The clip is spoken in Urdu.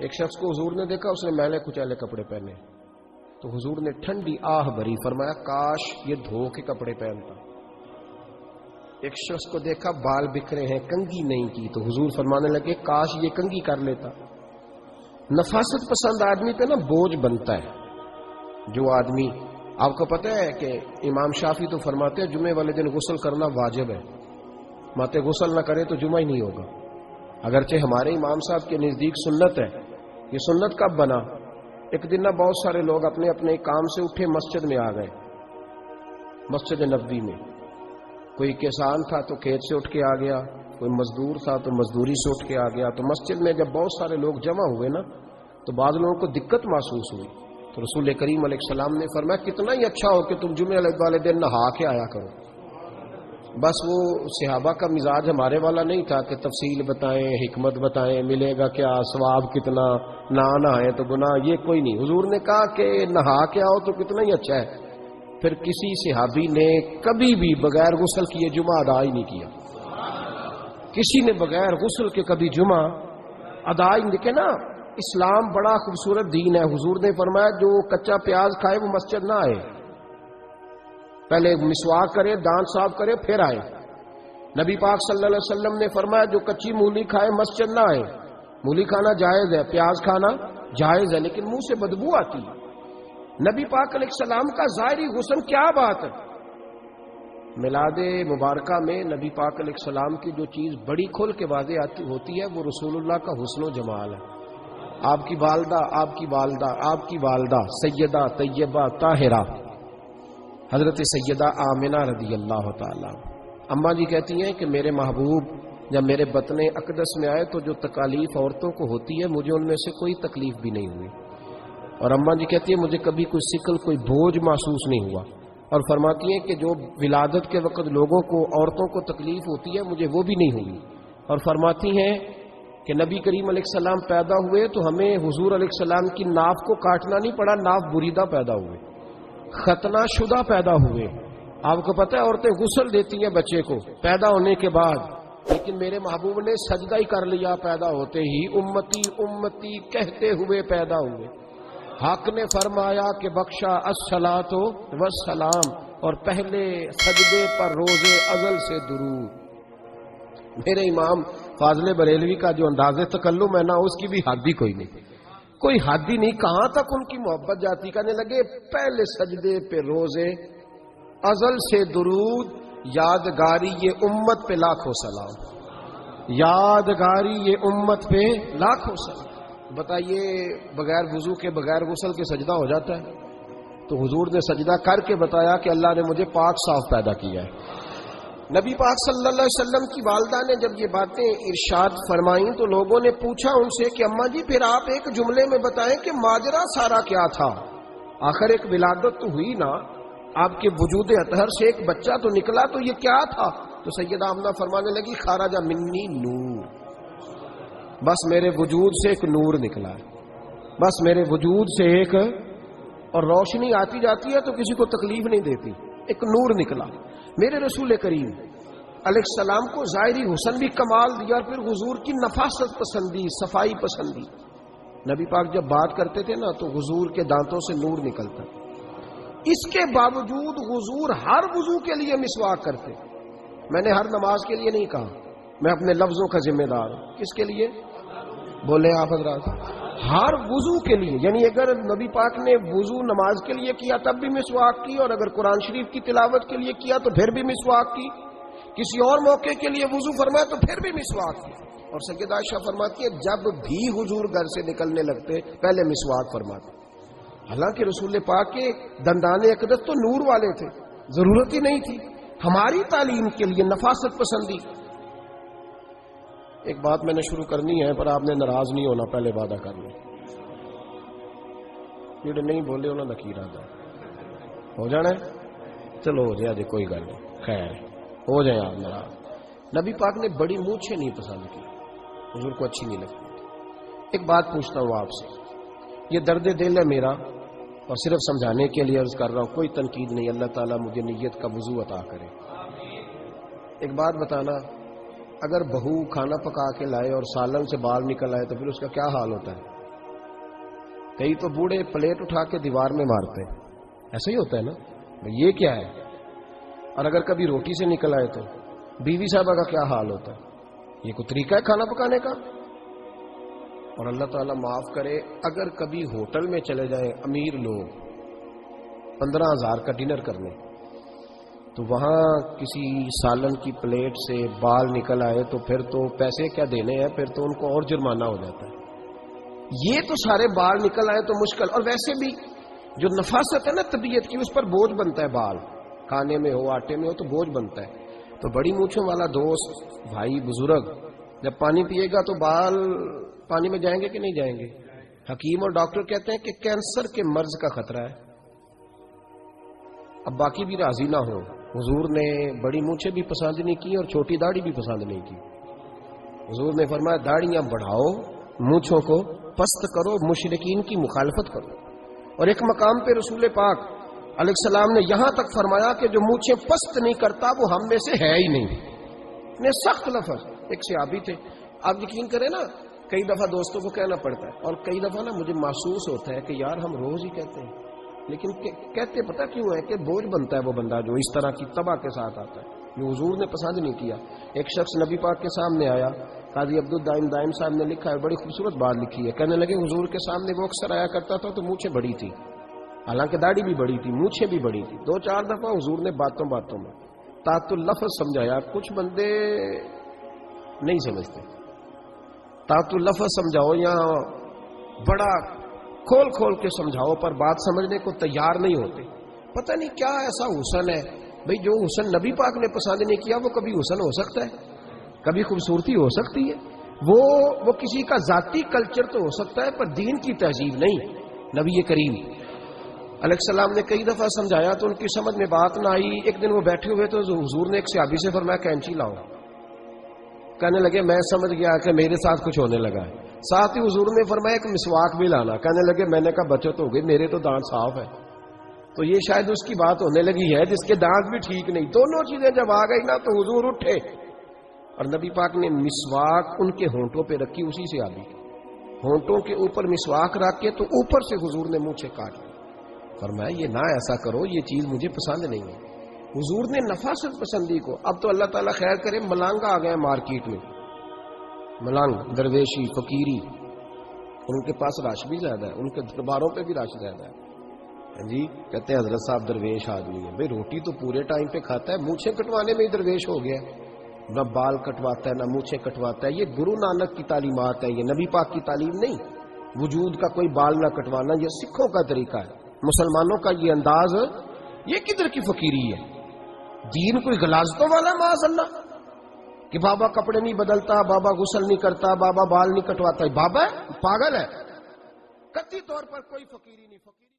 ایک شخص کو حضور نے دیکھا، اس نے میلے کچیلے کپڑے پہنے، تو حضور نے ٹھنڈی آہ بھری، فرمایا کاش یہ دھو کے کپڑے پہنتا۔ ایک شخص کو دیکھا بال بکھرے ہیں، کنگھی نہیں کی، تو حضور فرمانے لگے کاش یہ کنگھی کر لیتا۔ نفاست پسند آدمی پہ نا بوجھ بنتا ہے۔ جو آدمی، آپ کو پتہ ہے کہ امام شافعی تو فرماتے ہیں جمعے والے دن غسل کرنا واجب ہے، ماتے غسل نہ کرے تو جمعہ ہی نہیں ہوگا۔ اگرچہ ہمارے امام صاحب کے نزدیک سنت ہے۔ یہ سنت کب بنا؟ ایک دن نہ بہت سارے لوگ اپنے اپنے کام سے اٹھے مسجد میں آ گئے، مسجد نبوی میں۔ کوئی کسان تھا تو کھیت سے اٹھ کے آ گیا، کوئی مزدور تھا تو مزدوری سے اٹھ کے آ گیا۔ تو مسجد میں جب بہت سارے لوگ جمع ہوئے نا تو بعض لوگوں کو دقت محسوس ہوئی، تو رسول کریم علیہ السلام نے فرمایا کتنا ہی اچھا ہو کہ تم جمعے والے دن نہا کے آیا کرو۔ بس وہ صحابہ کا مزاج ہمارے والا نہیں تھا کہ تفصیل بتائیں، حکمت بتائیں، ملے گا کیا، ثواب کتنا، نہ نہائے تو گناہ، یہ کوئی نہیں۔ حضور نے کہا کہ نہا کے آؤ تو کتنا ہی اچھا ہے۔ پھر کسی صحابی نے کبھی بھی بغیر غسل کیے جمعہ ادا ہی نہیں کیا، کسی نے بغیر غسل کے کبھی جمعہ ادا ہی نہیں۔ دیکھیں نا، اسلام بڑا خوبصورت دین ہے۔ حضور نے فرمایا جو کچا پیاز کھائے وہ مسجد نہ آئے، پہلے مسواک کرے، دانت صاف کرے، پھر آئے۔ نبی پاک صلی اللہ علیہ وسلم نے فرمایا جو کچی مولی کھائے مسجد نہ آئے۔ مولی کھانا جائز ہے، پیاز کھانا جائز ہے، لیکن منہ سے بدبو آتی ہے۔ نبی پاک علیہ السلام کا ظاہری حسن کیا بات ہے۔ میلاد مبارکہ میں نبی پاک علیہ السلام کی جو چیز بڑی کھل کے واضح ہوتی ہے وہ رسول اللہ کا حسن و جمال ہے۔ آپ کی والدہ سیدہ طیبہ طاہرہ حضرت سیدہ آمنہ رضی اللہ تعالی، اماں جی کہتی ہیں کہ میرے محبوب جب میرے بطن اقدس میں آئے تو جو تکالیف عورتوں کو ہوتی ہے مجھے ان میں سے کوئی تکلیف بھی نہیں ہوئی، اور اماں جی کہتی ہیں مجھے کبھی کوئی ثقل، کوئی بوجھ محسوس نہیں ہوا، اور فرماتی ہیں کہ جو ولادت کے وقت لوگوں کو، عورتوں کو تکلیف ہوتی ہے مجھے وہ بھی نہیں ہوئی، اور فرماتی ہیں کہ نبی کریم علیہ السلام پیدا ہوئے تو ہمیں حضور علیہ السلام کی ناف کو کاٹنا نہیں پڑا، ناف بریدہ پیدا ہوئے، ختنہ شدہ پیدا ہوئے۔ آپ کو پتہ ہے عورتیں غسل دیتی ہیں بچے کو پیدا ہونے کے بعد، لیکن میرے محبوب نے سجدہ ہی کر لیا پیدا ہوتے ہی، امتی امتی کہتے ہوئے پیدا ہوئے۔ حق نے فرمایا کہ بخشا الصلاۃ والسلام، اور پہلے سجدے پر روز ازل سے درود۔ میرے امام فاضل بریلوی کا جو انداز تکلم ہے نا اس کی بھی حد ہی کوئی نہیں، کوئی حد ہی نہیں، کہاں تک ان کی محبت جاتی۔ کہنے لگے پہلے سجدے پہ روز ازل سے درود، یادگاری یہ امت پہ لاکھوں سلام، یادگاری یہ امت پہ لاکھوں سلام۔ بتائیے بغیر وضو کے، بغیر غسل کے سجدہ ہو جاتا ہے؟ تو حضور نے سجدہ کر کے بتایا کہ اللہ نے مجھے پاک صاف پیدا کیا ہے۔ نبی پاک صلی اللہ علیہ وسلم کی والدہ نے جب یہ باتیں ارشاد فرمائیں تو لوگوں نے پوچھا ان سے کہ اماں جی پھر آپ ایک جملے میں بتائیں کہ ماجرا سارا کیا تھا، آخر ایک ولادت تو ہوئی نا، آپ کے وجود اطہر سے ایک بچہ تو نکلا، تو یہ کیا تھا؟ تو سیدہ آمنہ فرمانے لگی خارج منی نور، بس میرے وجود سے ایک نور نکلا ہے، بس میرے وجود سے ایک، اور روشنی آتی جاتی ہے تو کسی کو تکلیف نہیں دیتی، ایک نور نکلا۔ میرے رسول کریم علیہ السلام کو ظاہری حسن بھی کمال دیا، اور پھر حضور کی نفاست پسندی، صفائی پسندی۔ نبی پاک جب بات کرتے تھے نا تو حضور کے دانتوں سے نور نکلتا، اس کے باوجود حضور ہر وضو کے لیے مسواک کرتے۔ میں نے ہر نماز کے لیے نہیں کہا، میں اپنے لفظوں کا ذمہ دار ہوں۔ کس کے لیے بولے آپ حضرات؟ ہر وضو کے لیے، یعنی اگر نبی پاک نے وضو نماز کے لیے کیا تب بھی مسواک کی، اور اگر قرآن شریف کی تلاوت کے لیے کیا تو پھر بھی مسواک کی، کسی اور موقع کے لیے وضو فرمایا تو پھر بھی مسواک کی۔ اور سیدہ عائشہ فرماتی ہے جب بھی حضور گھر سے نکلنے لگتے پہلے مسواک فرماتے، حالانکہ رسول پاک کے دندان اقدس تو نور والے تھے، ضرورت ہی نہیں تھی ہماری تعلیم کے لیے نفاست پسندی۔ ایک بات میں نے شروع کرنی ہے پر آپ نے ناراض نہیں ہونا، پہلے وعدہ کر لیں، جڑے نہیں بولے انہوں نے نکیر آتا ہو جانا ہے، چلو ہو جائے جی کوئی گل نہیں، خیر ہو جائے آپ ناراض۔ نبی پاک نے بڑی مونچھیں نہیں پسند کی، حضور کو اچھی نہیں لگتی۔ ایک بات پوچھتا ہوں آپ سے، یہ درد دل ہے میرا اور صرف سمجھانے کے لیے عرض کر رہا ہوں، کوئی تنقید نہیں، اللہ تعالیٰ مجھے نیت کا وضو عطا کرے۔ ایک بات بتانا، اگر بہو کھانا پکا کے لائے اور سالن سے بال نکل آئے تو پھر اس کا کیا حال ہوتا ہے؟ کئی تو بوڑھے پلیٹ اٹھا کے دیوار میں مارتے ہیں، ایسا ہی ہوتا ہے نا، یہ کیا ہے؟ اور اگر کبھی روٹی سے نکل آئے تو بیوی صاحبہ کا کیا حال ہوتا ہے؟ یہ کوئی طریقہ ہے کھانا پکانے کا؟ اور اللہ تعالیٰ معاف کرے، اگر کبھی ہوٹل میں چلے جائیں امیر لوگ 15,000 کا ڈنر کرنے، تو وہاں کسی سالن کی پلیٹ سے بال نکل آئے تو پھر تو پیسے کیا دینے ہیں، پھر تو ان کو اور جرمانہ ہو جاتا ہے۔ یہ تو سارے بال نکل آئے تو مشکل، اور ویسے بھی جو نفاست ہے نا طبیعت کی، اس پر بوجھ بنتا ہے، بال کھانے میں ہو آٹے میں ہو تو بوجھ بنتا ہے۔ تو بڑی مونچھوں والا دوست بھائی بزرگ جب پانی پیے گا تو بال پانی میں جائیں گے کہ نہیں جائیں گے؟ حکیم اور ڈاکٹر کہتے ہیں کہ کینسر کے مرض کا خطرہ ہے۔ اب باقی بھی راضی نہ ہو، حضور نے بڑی مونچھیں بھی پسند نہیں کی اور چھوٹی داڑھی بھی پسند نہیں کی۔ حضور نے فرمایا داڑھیاں بڑھاؤ، مونچھوں کو پست کرو، مشرکین کی مخالفت کرو۔ اور ایک مقام پہ رسول پاک علیہ السلام نے یہاں تک فرمایا کہ جو مونچھیں پست نہیں کرتا وہ ہم میں سے ہے ہی نہیں۔ اتنے سخت لفظ۔ ایک صحابی تھے، آپ یقین کریں نا، کئی دفعہ دوستوں کو کہنا پڑتا ہے، اور کئی دفعہ نا مجھے محسوس ہوتا ہے کہ یار ہم روز ہی کہتے ہیں، لیکن کہتے پتہ کیوں ہے کہ بوجھ بنتا ہے وہ بندہ جو اس طرح کی تباہ کے ساتھ آتا ہے، جو حضور نے پسند نہیں کیا۔ ایک شخص نبی پاک کے سامنے آیا، قاضی عبدالدائم دائم صاحب نے لکھا ہے، بڑی خوبصورت بات لکھی ہے، کہنے لگے حضور کے سامنے وہ اکثر آیا کرتا تھا تو مونچھیں بڑی تھی، حالانکہ داڑھی بھی بڑی تھی، مونچھیں بھی بڑی تھی۔ 2-4 دفعہ حضور نے باتوں باتوں میں تات اللفظ سمجھایا، کچھ بندے نہیں سمجھتے، تات اللفظ سمجھاؤ یا بڑا کھول کھول کے سمجھاؤ پر بات سمجھنے کو تیار نہیں ہوتے۔ پتہ نہیں کیا ایسا حسن ہے بھئی، جو حسن نبی پاک نے پسند نہیں کیا وہ کبھی حسن ہو سکتا ہے، کبھی خوبصورتی ہو سکتی ہے، وہ کسی کا ذاتی کلچر تو ہو سکتا ہے پر دین کی تہذیب نہیں۔ نبی کریم علیہ السلام نے کئی دفعہ سمجھایا تو ان کی سمجھ میں بات نہ آئی۔ ایک دن وہ بیٹھے ہوئے تو حضور نے ایک صحابی سے فرمایا کینچی لاؤ، کہنے لگے میں سمجھ گیا کہ میرے ساتھ کچھ ہونے لگا ہے۔ ساتھ ہی حضور نے فرمایا ایک مسواک بھی لانا، کہنے لگے میں نے کہا بچت ہو گئی، میرے تو دانت صاف ہے۔ تو یہ شاید اس کی بات ہونے لگی ہے جس کے دانت بھی ٹھیک نہیں۔ دونوں چیزیں جب آ گئی نا تو حضور اٹھے اور نبی پاک نے مسواک ان کے ہونٹوں پہ رکھی، اسی سے آبی ہونٹوں کے اوپر مسواک رکھ کے تو اوپر سے حضور نے منہ سے کاٹ لی۔ فرمایا یہ نہ ایسا کرو، یہ چیز مجھے پسند نہیں ہے۔ حضور نے نفاست پسندی کو، اب تو اللہ تعالیٰ خیر کرے ملانگا آ گئے مارکیٹ میں، ملانگ درویشی فقیری، ان کے پاس رش بھی زیادہ ہے، ان کے درباروں پہ بھی رش زیادہ ہے جی۔ کہتے ہیں حضرت صاحب درویش آدمی ہے، بھئی روٹی تو پورے ٹائم پہ کھاتا ہے، مونچھیں کٹوانے میں ہی درویش ہو گیا، نہ بال کٹواتا ہے نہ مونچھیں کٹواتا ہے۔ یہ گرو نانک کی تعلیمات ہے، یہ نبی پاک کی تعلیم نہیں۔ وجود کا کوئی بال نہ کٹوانا یہ سکھوں کا طریقہ ہے، مسلمانوں کا یہ انداز، یہ کدھر کی فقیری ہے؟ دین کوئی غلاظتوں والا معاذ اللہ کہ بابا کپڑے نہیں بدلتا، بابا غسل نہیں کرتا، بابا بال نہیں کٹواتا، بابا پاگل ہے، قطعی طور پر کوئی فقیری نہیں۔ فقیری